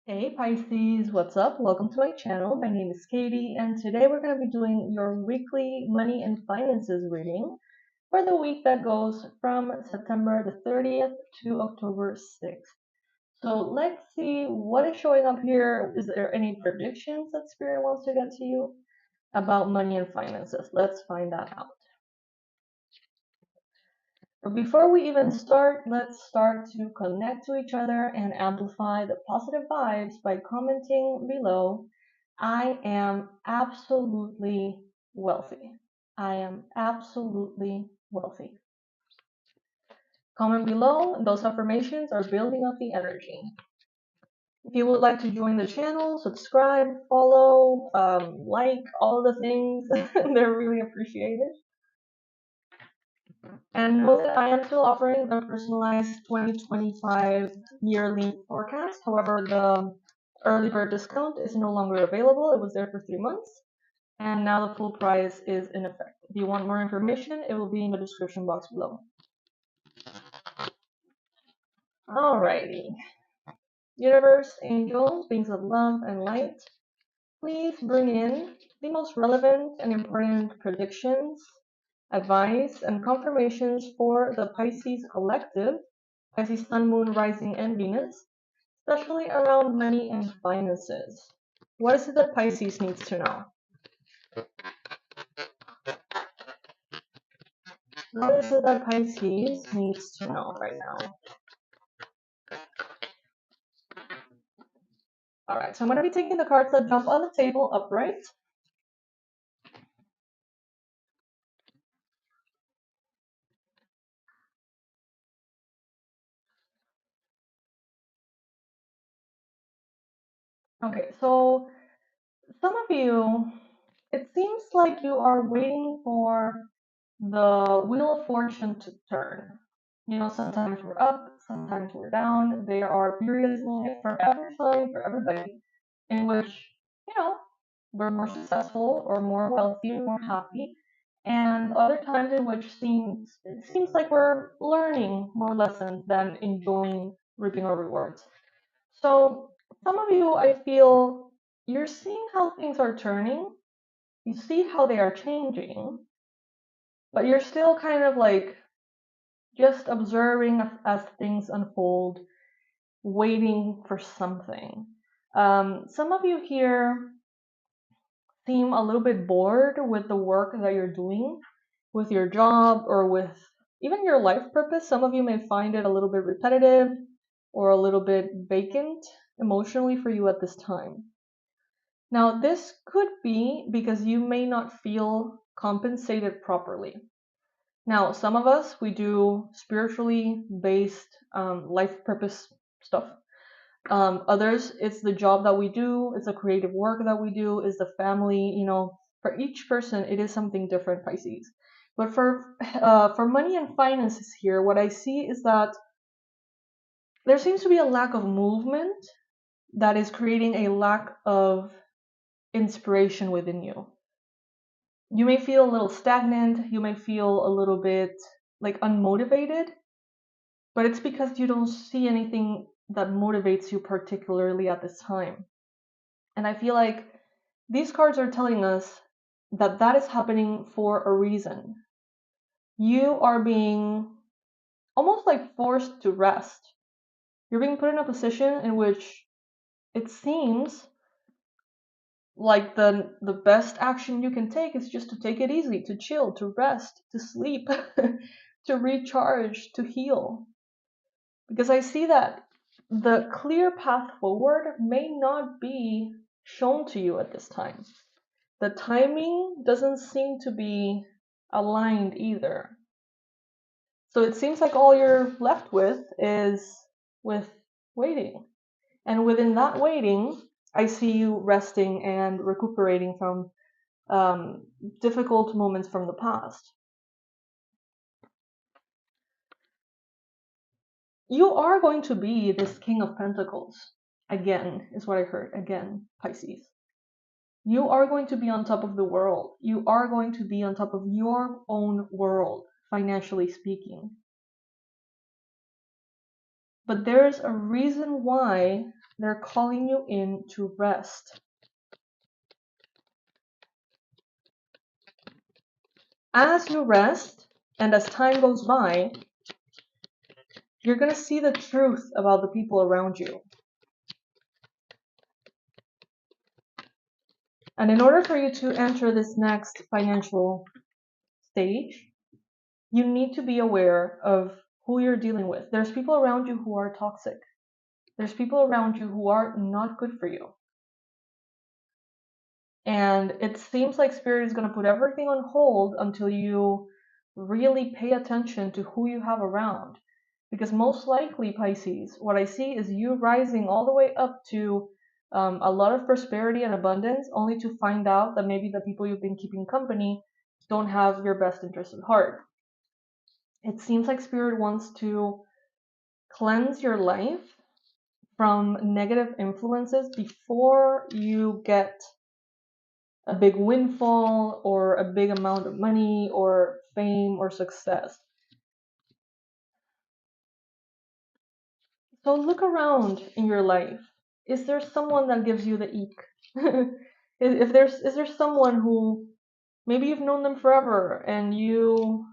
Hey Pisces, what's up? Welcome to my channel. My name is Katie, and today we're going to be doing your weekly money and finances reading for the week that goes from September the 30th to October 6th. So let's see what is showing up here. Is there any predictions that Spirit wants to get to you about money and finances? Let's find that out. But before we even start, let's start to connect to each other and amplify the positive vibes by commenting below. I am absolutely wealthy. I am absolutely wealthy. Comment below. Those affirmations are building up the energy. If you would like to join the channel, subscribe, follow, like, all the things, they're really appreciated. And know that I am still offering the personalized 2025 yearly forecast. However, the early bird discount is no longer available. It was there for 3 months, and now the full price is in effect. If you want more information, it will be in the description box below. Alrighty. Universe, angels, beings of love and light, please bring in the most relevant and important predictions, advice, and confirmations for the Pisces collective, Pisces Sun, Moon, Rising, and Venus, especially around money and finances. What is it that Pisces needs to know? What is it that Pisces needs to know right now? Alright, so I'm going to be taking the cards that jump on the table upright. Okay, so some of you, it seems like you are waiting for the wheel of fortune to turn. You know, sometimes we're up, sometimes we're down. There are periods in life for every sign, for everybody, in which, you know, we're more successful or more wealthy, more happy, and other times in which it seems like we're learning more lessons than enjoying reaping our rewards. So some of you, I feel, you're seeing how things are turning, you see how they are changing, but you're still kind of like just observing as things unfold, waiting for something. Some of you here seem a little bit bored with the work that you're doing, with your job, or with even your life purpose. Some of you may find it a little bit repetitive or a little bit vacant emotionally for you at this time. Now, this could be because you may not feel compensated properly. Now, some of us, we do spiritually based life purpose stuff. Others, it's the job that we do, it's the creative work that we do, it's the family, you know, for each person, it is something different, Pisces. But for money and finances here, what I see is that there seems to be a lack of movement that is creating a lack of inspiration within you. You may feel a little stagnant, you may feel a little bit like unmotivated, but it's because you don't see anything that motivates you particularly at this time. And I feel like these cards are telling us that that is happening for a reason. You are being almost like forced to rest. You're being put in a position in which it seems like the best action you can take is just to take it easy, to chill, to rest, to sleep, to recharge, to heal. Because I see that the clear path forward may not be shown to you at this time. The timing doesn't seem to be aligned either. So it seems like all you're left with is with waiting. And within that waiting, I see you resting and recuperating from difficult moments from the past. You are going to be this King of Pentacles. Again, is what I heard. Again, Pisces. You are going to be on top of the world. You are going to be on top of your own world, financially speaking. But there's a reason why They're calling you in to rest. As you rest, and as time goes by, you're going to see the truth about the people around you. And in order for you to enter this next financial stage, you need to be aware of who you're dealing with. There's people around you who are toxic. There's people around you who are not good for you. And it seems like Spirit is going to put everything on hold until you really pay attention to who you have around. Because most likely, Pisces, what I see is you rising all the way up to a lot of prosperity and abundance, only to find out that maybe the people you've been keeping company don't have your best interest at heart. It seems like Spirit wants to cleanse your life from negative influences before you get a big windfall or a big amount of money or fame or success. So look around in your life. Is there someone that gives you the eek? Is there someone who maybe you've known them forever and you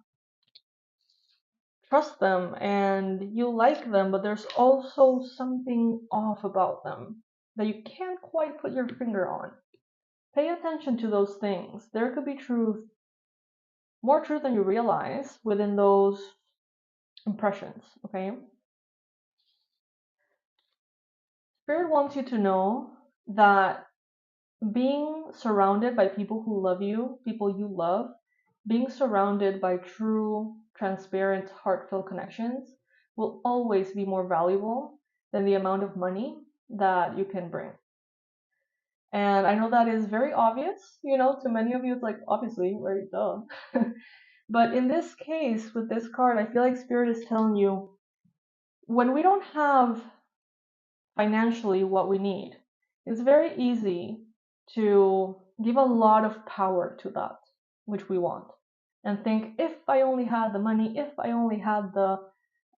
trust them and you like them, but there's also something off about them that you can't quite put your finger on? Pay attention to those things. There could be truth, more truth than you realize within those impressions, okay? Spirit wants you to know that being surrounded by people who love you, people you love, being surrounded by true, transparent, heartfelt connections will always be more valuable than the amount of money that you can bring. And I know that is very obvious, to many of you it's like, obviously, very duh. But in this case, with this card, I feel like Spirit is telling you, when we don't have financially what we need, it's very easy to give a lot of power to that which we want and think, if I only had the money, if I only had the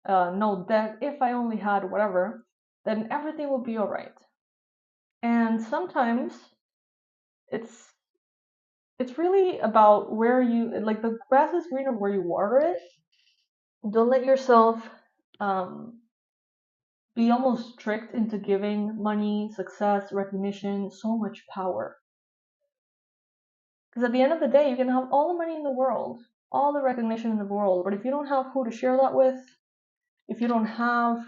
no debt, if I only had whatever, then everything will be all right. And sometimes it's really about where you, like, the grass is greener where you water it. Don't let yourself be almost tricked into giving money, success, recognition so much power. Because at the end of the day, you can have all the money in the world, all the recognition in the world, but if you don't have who to share that with, if you don't have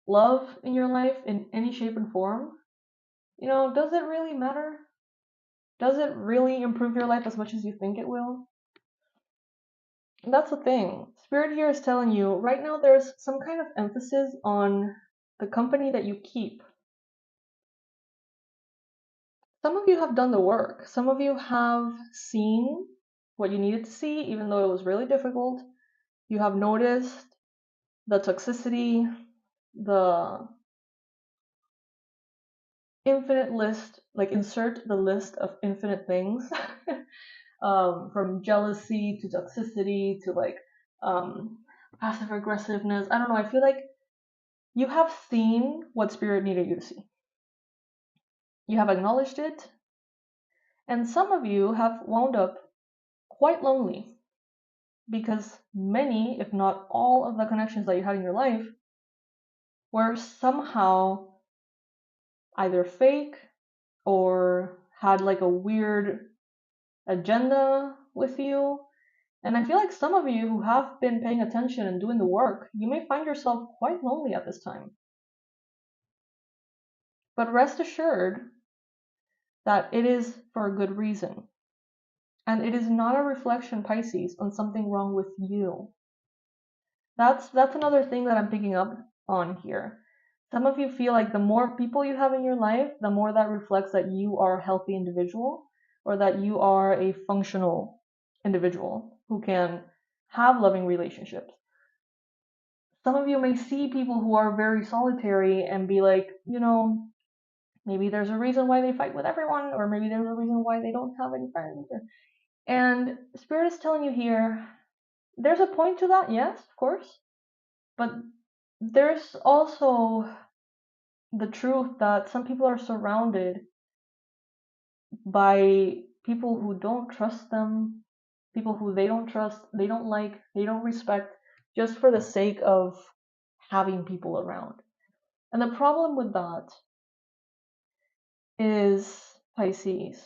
love in your life in any shape and form, does it really matter? Does it really improve your life as much as you think it will? And that's the thing. Spirit here is telling you, right now there's some kind of emphasis on the company that you keep. Some of you have done the work. Some of you have seen what you needed to see, even though it was really difficult. You have noticed the toxicity, the infinite list, like insert the list of infinite things, from jealousy to toxicity to passive aggressiveness. I don't know. I feel like you have seen what Spirit needed you to see. You have acknowledged it, and some of you have wound up quite lonely because many, if not all, of the connections that you had in your life were somehow either fake or had like a weird agenda with you. And I feel like some of you who have been paying attention and doing the work, you may find yourself quite lonely at this time. But rest assured that it is for a good reason. And it is not a reflection, Pisces, on something wrong with you. That's another thing that I'm picking up on here. Some of you feel like the more people you have in your life, the more that reflects that you are a healthy individual or that you are a functional individual who can have loving relationships. Some of you may see people who are very solitary and be like, maybe there's a reason why they fight with everyone, or maybe there's a reason why they don't have any friends. And Spirit is telling you here, there's a point to that, yes, of course, but there's also the truth that some people are surrounded by people who don't trust them, people who they don't trust, they don't like, they don't respect, just for the sake of having people around. And the problem with that is, Pisces,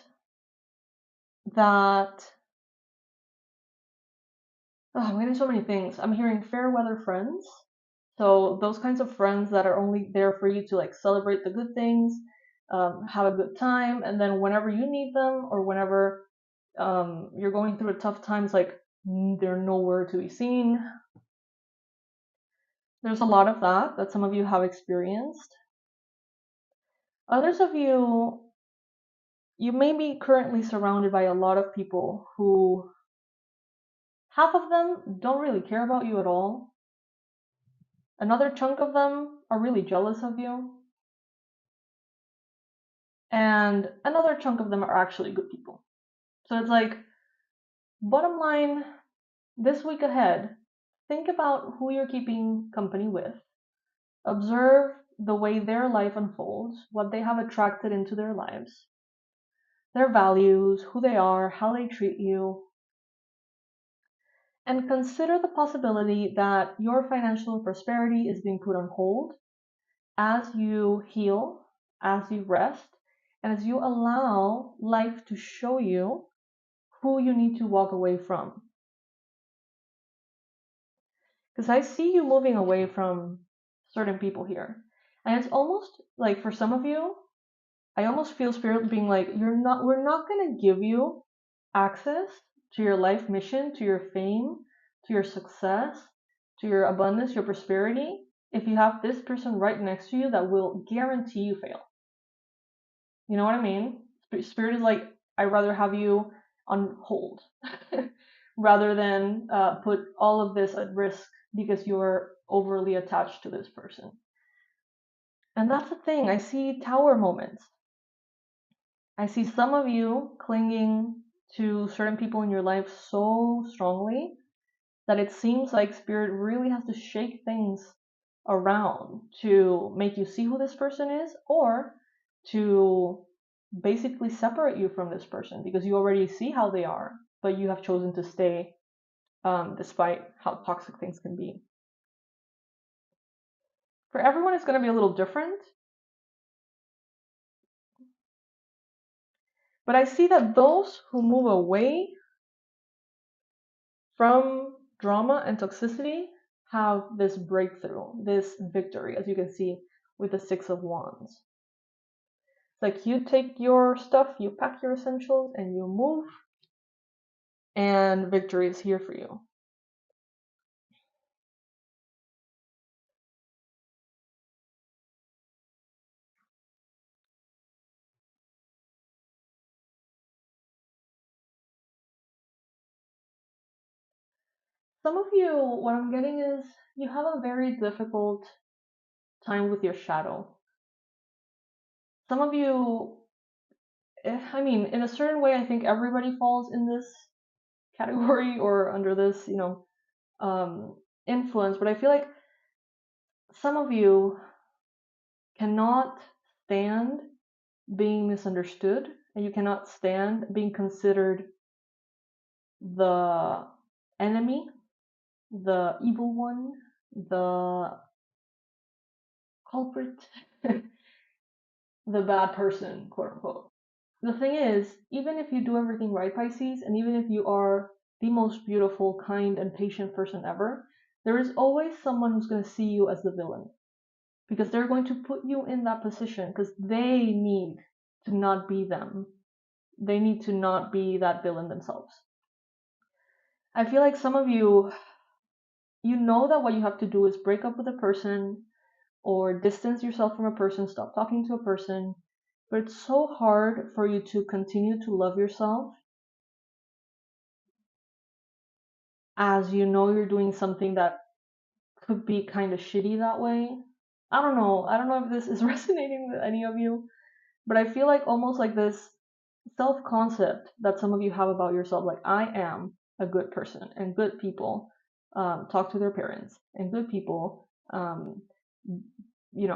that I'm getting so many things. I'm hearing fair weather friends. So those kinds of friends that are only there for you to like celebrate the good things, have a good time, and then whenever you need them or whenever you're going through a tough times, like they're nowhere to be seen. There's a lot of that some of you have experienced. Others of you, you may be currently surrounded by a lot of people who, half of them don't really care about you at all. Another chunk of them are really jealous of you. And another chunk of them are actually good people. So it's like, bottom line, this week ahead, think about who you're keeping company with. Observe the way their life unfolds, what they have attracted into their lives, their values, who they are, how they treat you, and consider the possibility that your financial prosperity is being put on hold as you heal, as you rest, and as you allow life to show you who you need to walk away from. Because I see you moving away from certain people here. And it's almost like for some of you, I almost feel spirit being like, we're not gonna give you access to your life mission, to your fame, to your success, to your abundance, your prosperity, if you have this person right next to you that will guarantee you fail. You know what I mean? Spirit is like, I'd rather have you on hold rather than put all of this at risk because you're overly attached to this person. And that's the thing. I see tower moments. I see some of you clinging to certain people in your life so strongly that it seems like spirit really has to shake things around to make you see who this person is, or to basically separate you from this person because you already see how they are, but you have chosen to stay despite how toxic things can be. For everyone, it's going to be a little different. But I see that those who move away from drama and toxicity have this breakthrough, this victory, as you can see with the Six of Wands. It's like you take your stuff, you pack your essentials, and you move, and victory is here for you. Some of you, what I'm getting is you have a very difficult time with your shadow. Some of you, I mean, in a certain way, I think everybody falls in this category or under this, influence, but I feel like some of you cannot stand being misunderstood, and you cannot stand being considered the enemy, the evil one, the culprit, the bad person, quote unquote. The thing is, even if you do everything right, Pisces, and even if you are the most beautiful, kind, and patient person ever, there is always someone who's going to see you as the villain. Because they're going to put you in that position because they need to not be them. They need to not be that villain themselves. I feel like some of you, you know that what you have to do is break up with a person or distance yourself from a person, stop talking to a person, but it's so hard for you to continue to love yourself as you know you're doing something that could be kind of shitty that way. I don't know. I don't know if this is resonating with any of you, but I feel like almost like this self-concept that some of you have about yourself, like I am a good person, and good people talk to their parents, and good people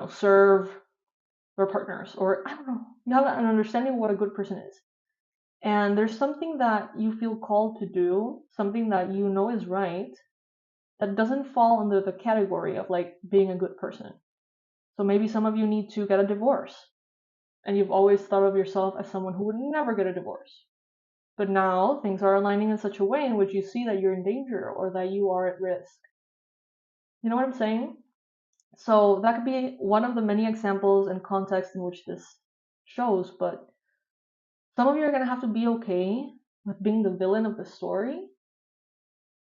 serve or partners, or I don't know, you have an understanding of what a good person is. And there's something that you feel called to do, something that you know is right, that doesn't fall under the category of like being a good person. So maybe some of you need to get a divorce, and you've always thought of yourself as someone who would never get a divorce. But now things are aligning in such a way in which you see that you're in danger or that you are at risk. You know what I'm saying? So that could be one of the many examples and contexts in which this shows, but some of you are going to have to be okay with being the villain of the story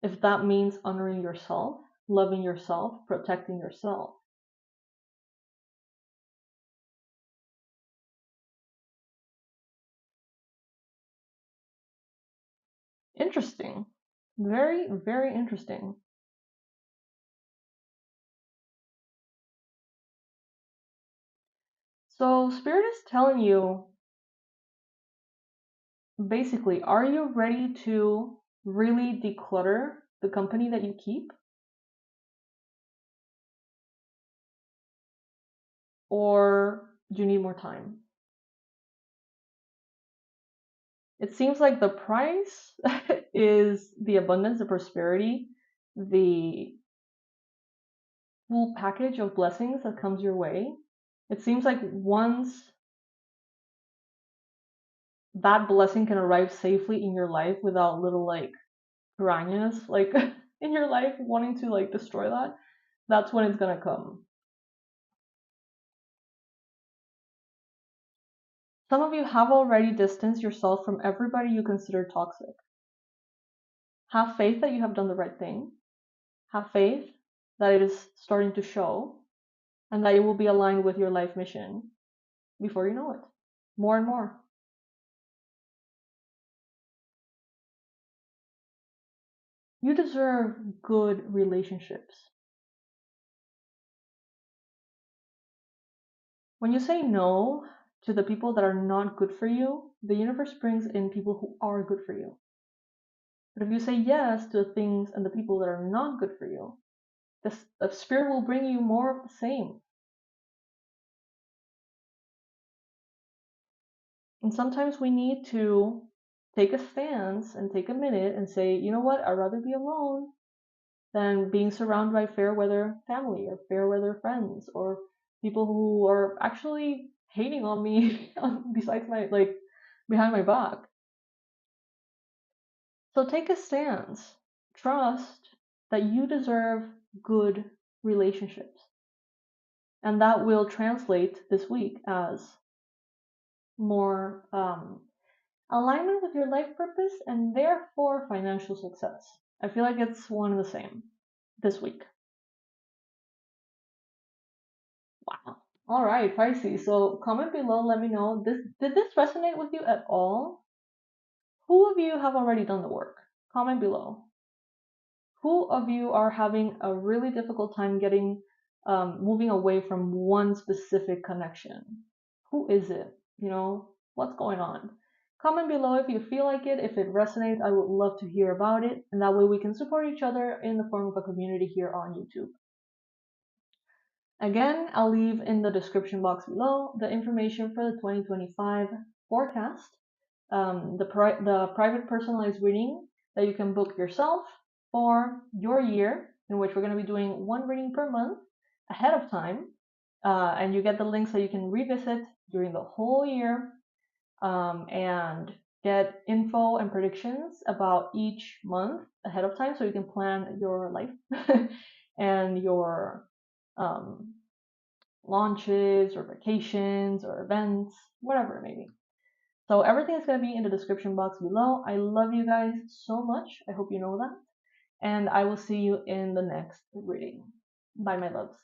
if that means honoring yourself, loving yourself, protecting yourself. Interesting. Very, very interesting. So, Spirit is telling you basically, are you ready to really declutter the company that you keep? Or do you need more time? It seems like the price is the abundance, the prosperity, the full package of blessings that comes your way. It seems like once that blessing can arrive safely in your life without little like piranhas like in your life wanting to like destroy that, that's when it's gonna come. Some of you have already distanced yourself from everybody you consider toxic. Have faith that you have done the right thing. Have faith that it is starting to show and that it will be aligned with your life mission before you know it. More and more. You deserve good relationships. When you say no to the people that are not good for you, the universe brings in people who are good for you. But if you say yes to the things and the people that are not good for you, the spirit will bring you more of the same. And sometimes we need to take a stance and take a minute and say, you know what, I'd rather be alone than being surrounded by fair weather family or fair weather friends or people who are actually hating on me besides my like behind my back. So take a stance. Trust that you deserve good relationships. And that will translate this week as more alignment with your life purpose and therefore financial success. I feel like it's one and the same this week. Wow. All right, Pisces. So comment below, let me know. Did this resonate with you at all? Who of you have already done the work? Comment below. Who of you are having a really difficult time getting moving away from one specific connection? Who is it? You know, what's going on? Comment below if you feel like it. If it resonates, I would love to hear about it. And that way we can support each other in the form of a community here on YouTube. Again, I'll leave in the description box below the information for the 2025 forecast, the private personalized reading that you can book yourself for your year, in which we're going to be doing one reading per month ahead of time. And you get the links so you can revisit during the whole year and get info and predictions about each month ahead of time so you can plan your life and your launches or vacations or events, whatever it may be. So everything is going to be in the description box below. I love you guys so much. I hope you know that. And I will see you in the next reading. Bye, my loves.